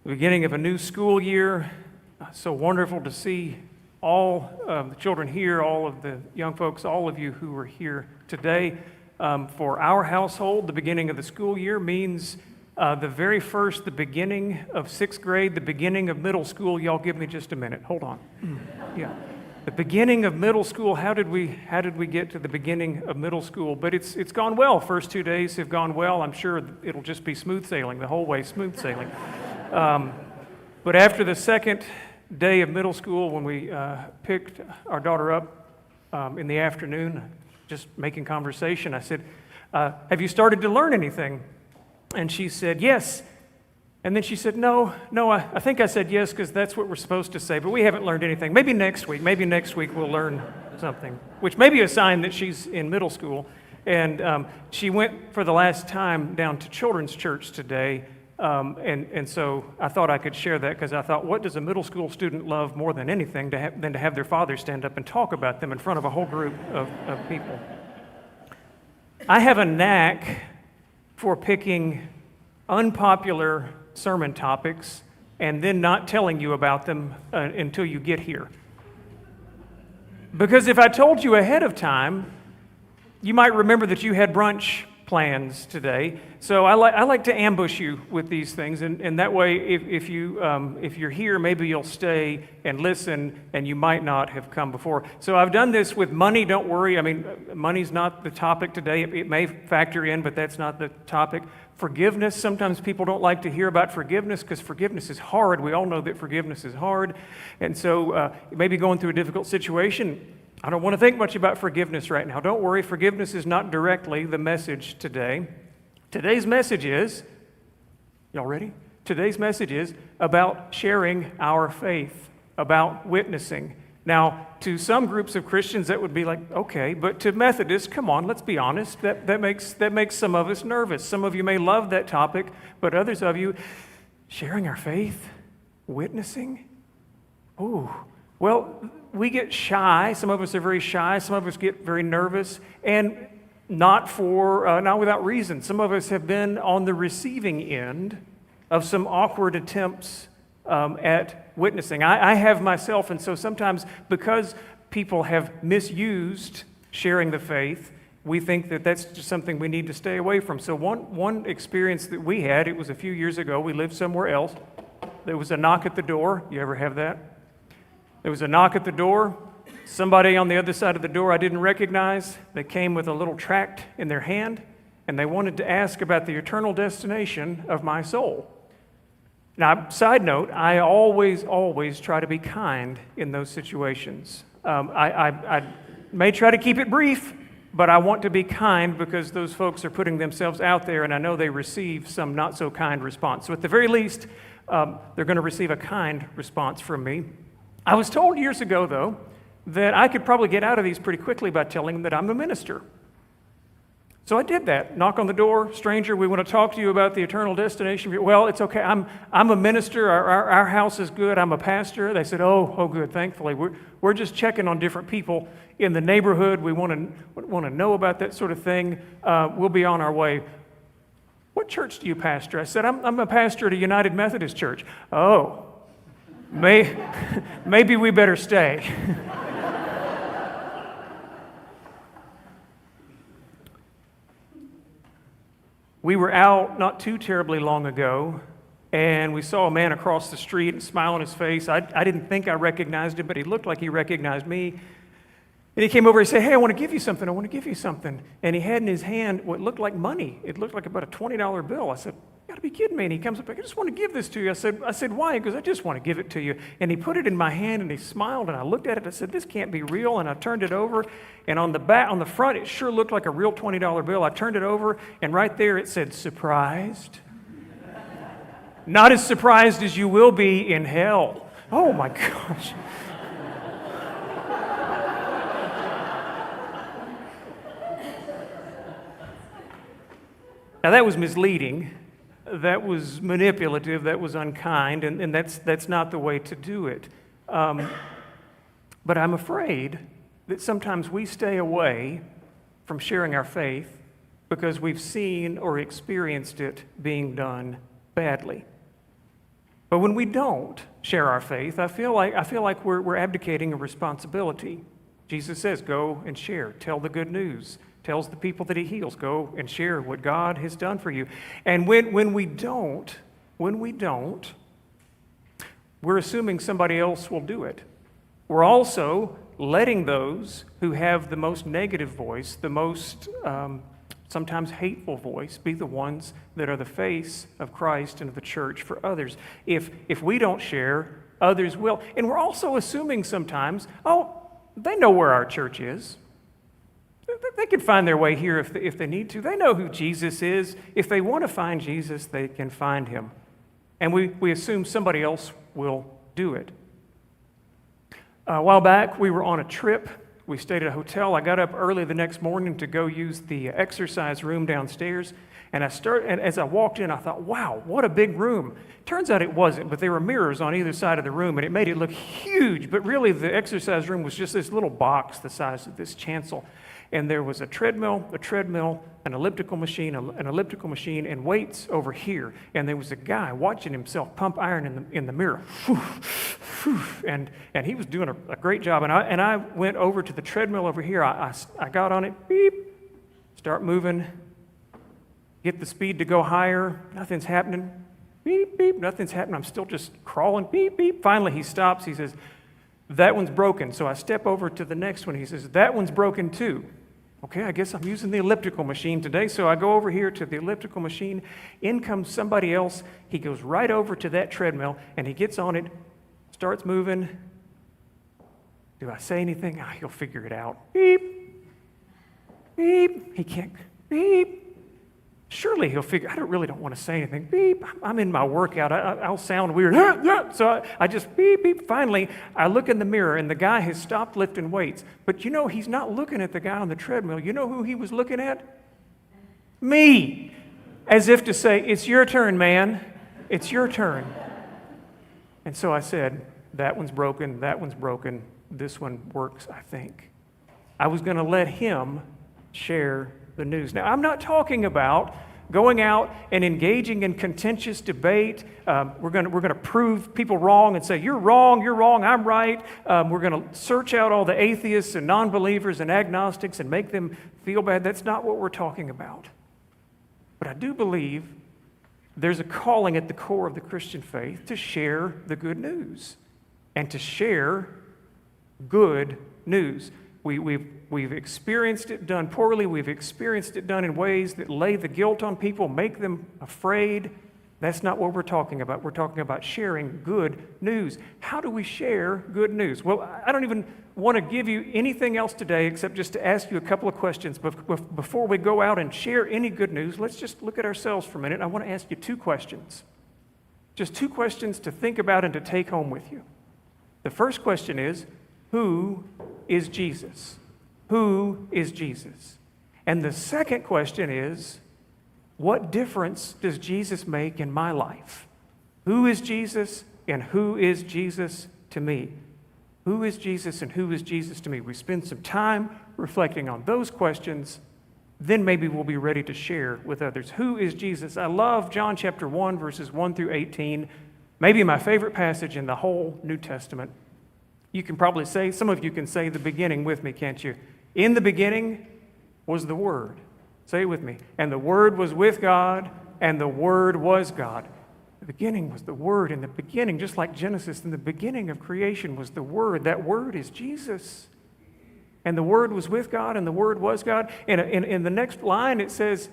the beginning of a new school year. So wonderful to see all of the children here, all of the young folks, all of you who are here today. For our household, the beginning of the school year means the beginning of sixth grade, the beginning of middle school. Y'all give me just a minute. Hold on. Yeah. The beginning of middle school. How did we get to the beginning of middle school? But it's gone well. First 2 days have gone well. I'm sure it'll just be smooth sailing the whole way, smooth sailing. But after the second day of middle school, when we picked our daughter up in the afternoon, just making conversation, I said, "Have you started to learn anything?" And she said, "Yes." And then she said, no, I think I said yes because that's what we're supposed to say, but we haven't learned anything. Maybe next week we'll learn something, which may be a sign that she's in middle school. And she went for the last time down to children's church today, and so I thought I could share that because I thought, what does a middle school student love more than anything than to have their father stand up and talk about them in front of a whole group of people? I have a knack for picking unpopular sermon topics and then not telling you about them until you get here. Because if I told you ahead of time, you might remember that you had brunch plans today. So I like to ambush you with these things, and that way, if you're here, maybe you'll stay and listen, and you might not have come before. So I've done this with money. Don't worry. I mean, money's not the topic today. It may factor in, but that's not the topic. Forgiveness. Sometimes people don't like to hear about forgiveness because forgiveness is hard. We all know that forgiveness is hard, and so you may be going through a difficult situation. I don't want to think much about forgiveness right now. Don't worry, forgiveness is not directly the message today. Today's message is, y'all ready? Today's message is about sharing our faith, about witnessing. Now, to some groups of Christians, that would be like, okay, but to Methodists, come on, let's be honest, that makes some of us nervous. Some of you may love that topic, but others of you, sharing our faith, witnessing? Ooh, well, we get shy. Some of us are very shy. Some of us get very nervous, and not without reason. Some of us have been on the receiving end of some awkward attempts at witnessing. I have myself, and so sometimes because people have misused sharing the faith, we think that that's just something we need to stay away from. So one experience that we had, it was a few years ago. We lived somewhere else. There was a knock at the door. You ever have that? There was a knock at the door. Somebody on the other side of the door I didn't recognize. They came with a little tract in their hand, and they wanted to ask about the eternal destination of my soul. Now, side note, I always try to be kind in those situations. I may try to keep it brief, but I want to be kind because those folks are putting themselves out there, and I know they receive some not so kind response. So at the very least, they're going to receive a kind response from me. I was told years ago, though, that I could probably get out of these pretty quickly by telling them that I'm a minister. So I did that. Knock on the door, stranger, we want to talk to you about the eternal destination. Well, it's okay. I'm a minister. Our house is good. I'm a pastor. They said, oh, good. Thankfully, we're just checking on different people in the neighborhood. We want to know about that sort of thing. We'll be on our way. What church do you pastor? I said, I'm a pastor at a United Methodist church. Oh. Maybe we better stay. We were out not too terribly long ago, and we saw a man across the street and a smile on his face. I didn't think I recognized him, but he looked like he recognized me. And he came over and said, hey, I want to give you something. And he had in his hand what looked like money. It looked like about a $20 bill. I said, you gotta be kidding me. And he comes up, I just want to give this to you. I said, why? He goes, I just want to give it to you. And he put it in my hand and he smiled, and I looked at it. I said, this can't be real. And I turned it over, and on the front, it sure looked like a real $20 bill. I turned it over, and right there it said, surprised. Not as surprised as you will be in hell. Oh my gosh. Now that was misleading. That was manipulative, that was unkind, and that's not the way to do it. But I'm afraid that sometimes we stay away from sharing our faith because we've seen or experienced it being done badly. But when we don't share our faith, I feel like we're abdicating a responsibility. Jesus says, go and share. Tell the good news. Tells the people that he heals, go and share what God has done for you. And when we don't, we're assuming somebody else will do it. We're also letting those who have the most negative voice, the most sometimes hateful voice, be the ones that are the face of Christ and of the church for others. If we don't share, others will. And we're also assuming sometimes, they know where our church is. They could find their way here if they need to. They know who Jesus is. If they want to find Jesus, they can find him. And we assume somebody else will do it. A while back, we were on a trip. We stayed at a hotel. I got up early the next morning to go use the exercise room downstairs. And as I walked in, I thought, wow, what a big room. Turns out it wasn't, but there were mirrors on either side of the room, and it made it look huge. But really, the exercise room was just this little box the size of this chancel. And there was a treadmill, an elliptical machine, and weights over here. And there was a guy watching himself pump iron in the mirror. And he was doing a great job. And I went over to the treadmill over here. I got on it, beep, start moving, get the speed to go higher. Nothing's happening. Beep, beep, nothing's happening. I'm still just crawling, beep, beep. Finally, he stops. He says, that one's broken. So I step over to the next one. He says, that one's broken too. Okay, I guess I'm using the elliptical machine today. So I go over here to the elliptical machine. In comes somebody else. He goes right over to that treadmill, and he gets on it, starts moving. Do I say anything? He'll figure it out. Beep. Beep. He can't. Beep. Surely he'll figure, really don't want to say anything. Beep, I'm in my workout. I'll sound weird. So I just beep, beep. Finally, I look in the mirror, and the guy has stopped lifting weights. But he's not looking at the guy on the treadmill. You know who he was looking at? Me. As if to say, it's your turn, man. It's your turn. And so I said, that one's broken, this one works, I think. I was going to let him share the news. Now, I'm not talking about going out and engaging in contentious debate. We're going to prove people wrong and say, you're wrong, I'm right. We're going to search out all the atheists and non-believers and agnostics and make them feel bad. That's not what we're talking about. But I do believe there's a calling at the core of the Christian faith to share the good news and to share good news. We've experienced it done poorly. We've experienced it done in ways that lay the guilt on people, make them afraid. That's not what we're talking about. We're talking about sharing good news. How do we share good news? Well, I don't even want to give you anything else today except just to ask you a couple of questions. But before we go out and share any good news, let's just look at ourselves for a minute. I want to ask you two questions. Just two questions to think about and to take home with you. The first question is, who is Jesus? Who is Jesus? And the second question is, what difference does Jesus make in my life? Who is Jesus and who is Jesus to me? Who is Jesus and who is Jesus to me? We spend some time reflecting on those questions, then maybe we'll be ready to share with others. Who is Jesus? I love John chapter 1, verses 1 through 18, maybe my favorite passage in the whole New Testament. You can probably say, some of you can say the beginning with me, can't you? In the beginning was the Word. Say it with me. And the Word was with God, and the Word was God. The beginning was the Word. In the beginning, just like Genesis, in the beginning of creation was the Word. That Word is Jesus. And the Word was with God, and the Word was God. In the next line, it says,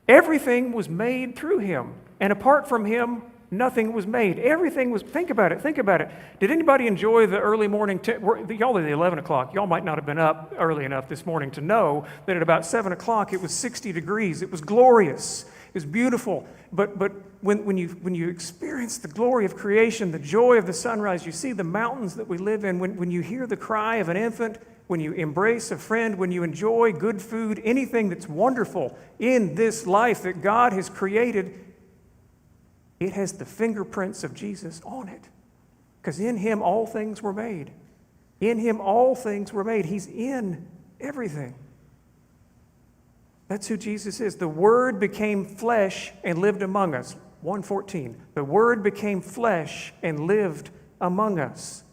everything was made through Him, and apart from Him, nothing was made. Everything was, think about it. Did anybody enjoy the early morning, y'all are the 11 o'clock, y'all might not have been up early enough this morning to know that at about 7 o'clock it was 60 degrees. It was glorious. It was beautiful. But when you experience the glory of creation, the joy of the sunrise, you see the mountains that we live in, when you hear the cry of an infant, when you embrace a friend, when you enjoy good food, anything that's wonderful in this life that God has created, it has the fingerprints of Jesus on it. Because in Him all things were made. In Him all things were made. He's in everything. That's who Jesus is. The Word became flesh and lived among us. 1:14. The Word became flesh and lived among us.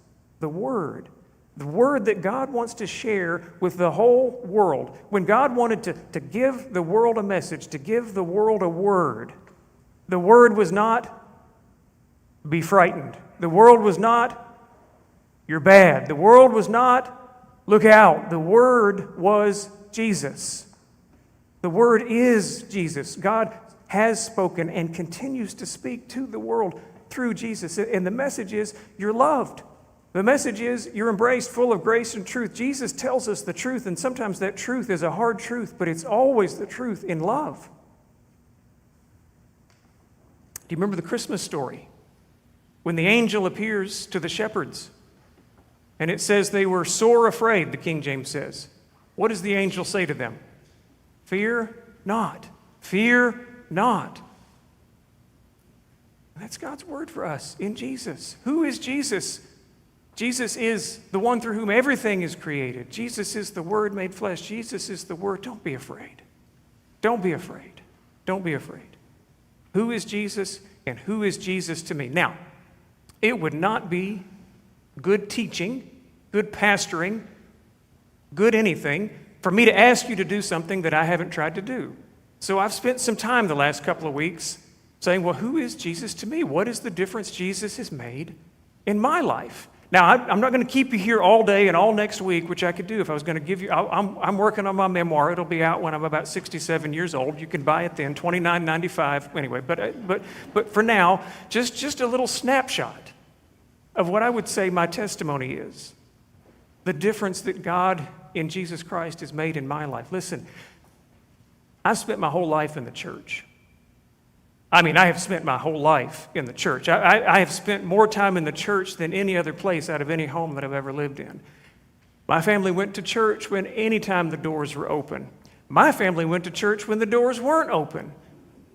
The Word that God wants to share with the whole world. When God wanted to give the world a message, to give the world a word, the word was not, be frightened. The word was not, you're bad. The word was not, look out. The word was Jesus. The word is Jesus. God has spoken and continues to speak to the world through Jesus. And the message is, you're loved. The message is, you're embraced, full of grace and truth. Jesus tells us the truth, and sometimes that truth is a hard truth, but it's always the truth in love. Do you remember the Christmas story? When the angel appears to the shepherds, and it says they were sore afraid, the King James says. What does the angel say to them? Fear not. Fear not. That's God's word for us in Jesus. Who is Jesus? Jesus is the one through whom everything is created. Jesus is the Word made flesh. Jesus is the Word. Don't be afraid. Don't be afraid. Don't be afraid. Who is Jesus and who is Jesus to me? Now, it would not be good teaching, good pastoring, good anything for me to ask you to do something that I haven't tried to do. So I've spent some time the last couple of weeks saying, well, who is Jesus to me? What is the difference Jesus has made in my life? Now, I'm not going to keep you here all day and all next week, which I could do if I was going to give you. I'm working on my memoir. It'll be out when I'm about 67 years old. You can buy it then, $29.95. Anyway, but for now, just a little snapshot of what I would say my testimony is. The difference that God in Jesus Christ has made in my life. Listen, I've spent my whole life in the church. I have spent my whole life in the church. I have spent more time in the church than any other place out of any home that I've ever lived in. My family went to church when any time the doors were open. My family went to church when the doors weren't open.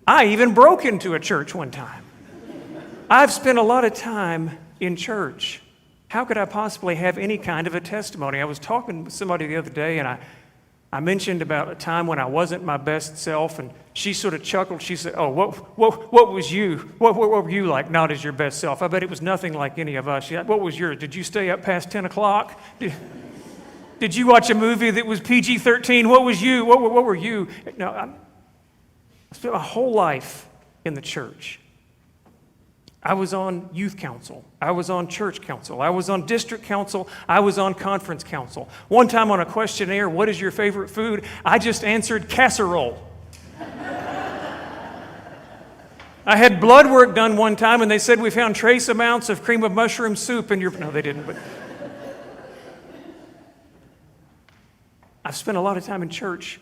I even broke into a church one time. I've spent a lot of time in church. How could I possibly have any kind of a testimony? I was talking with somebody the other day, and I mentioned about a time when I wasn't my best self, and she sort of chuckled. She said, oh, what was you? What were you like not as your best self? I bet it was nothing like any of us. What was yours? Did you stay up past 10 o'clock? Did you watch a movie that was PG-13? What was you? What were you? No, I spent my whole life in the church. I was on youth council. I was on church council. I was on district council. I was on conference council. One time on a questionnaire, what is your favorite food? I just answered casserole. I had blood work done one time, and they said we found trace amounts of cream of mushroom soup in your... No, they didn't, but... I've spent a lot of time in church,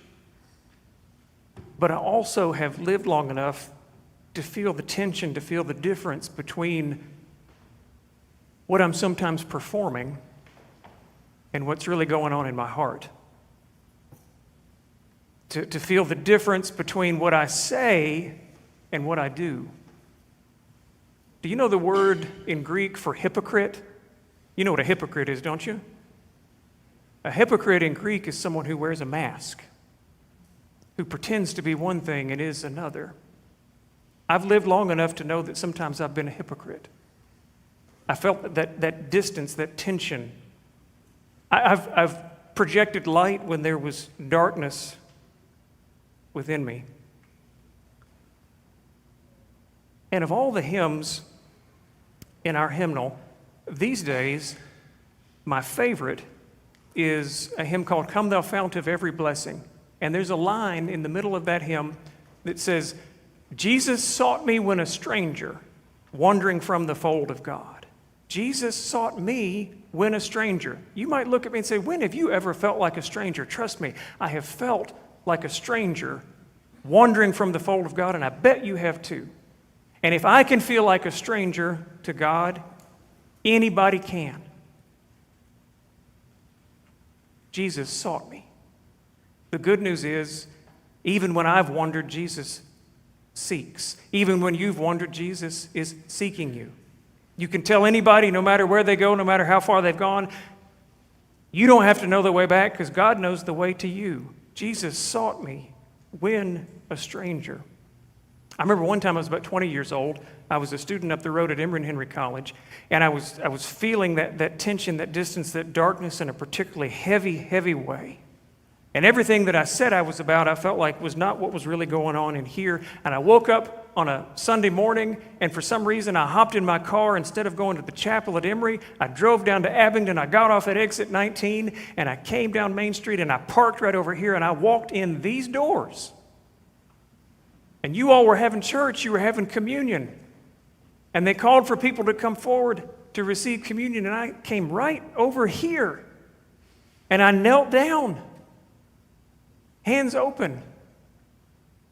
but I also have lived long enough to feel the tension, to feel the difference between what I'm sometimes performing and what's really going on in my heart. To feel the difference between what I say and what I do. Do you know the word in Greek for hypocrite? You know what a hypocrite is, don't you? A hypocrite in Greek is someone who wears a mask, who pretends to be one thing and is another. I've lived long enough to know that sometimes I've been a hypocrite. I felt that distance, that tension. I've projected light when there was darkness within me. And of all the hymns in our hymnal, these days, my favorite is a hymn called Come Thou Fount of Every Blessing. And there's a line in the middle of that hymn that says, Jesus sought me when a stranger, wandering from the fold of God. Jesus sought me when a stranger. You might look at me and say, when have you ever felt like a stranger? Trust me, I have felt like a stranger wandering from the fold of God, and I bet you have too. And if I can feel like a stranger to God, anybody can. Jesus sought me. The good news is, even when I've wandered, Jesus seeks. Even when you've wandered, Jesus is seeking you. You can tell anybody, no matter where they go, no matter how far they've gone, you don't have to know the way back because God knows the way to you. Jesus sought me when a stranger. I remember one time I was about 20 years old. I was a student up the road at Emory and Henry College, and I was feeling that tension, that distance, that darkness in a particularly heavy way. And everything that I said I was about, I felt like was not what was really going on in here. And I woke up on a Sunday morning, and for some reason I hopped in my car. Instead of going to the chapel at Emory, I drove down to Abingdon. I got off at exit 19, and I came down Main Street, and I parked right over here, and I walked in these doors. And you all were having church, you were having communion. And they called for people to come forward to receive communion, and I came right over here. And I knelt down, hands open,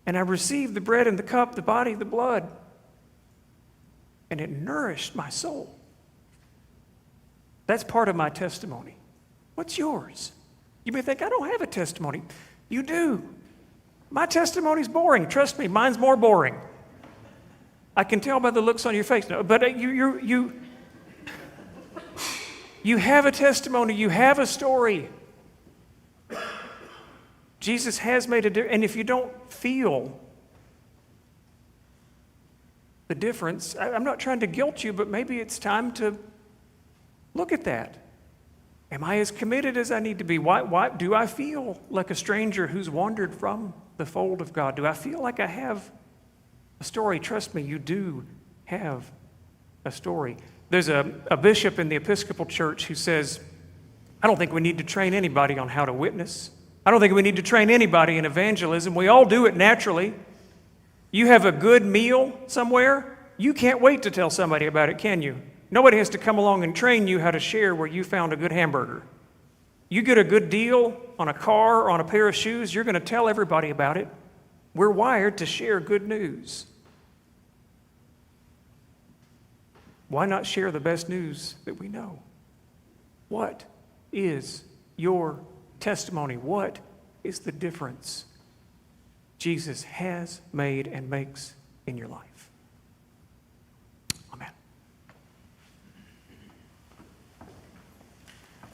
and I received the bread and the cup, the body, the blood, and it nourished my soul. That's part of my testimony. What's yours? You may think, I don't have a testimony. You do. My testimony's boring. Trust me, mine's more boring. I can tell by the looks on your face. No, but you have a testimony. You have a story. Jesus has made a difference. And if you don't feel the difference, I'm not trying to guilt you, but maybe it's time to look at that. Am I as committed as I need to be? Why do I feel like a stranger who's wandered from the fold of God? Do I feel like I have a story? Trust me, you do have a story. There's a bishop in the Episcopal Church who says, I don't think we need to train anybody on how to witness. I don't think we need to train anybody in evangelism. We all do it naturally. You have a good meal somewhere, you can't wait to tell somebody about it, can you? Nobody has to come along and train you how to share where you found a good hamburger. You get a good deal on a car or on a pair of shoes, you're going to tell everybody about it. We're wired to share good news. Why not share the best news that we know? What is your testimony? What is the difference Jesus has made and makes in your life?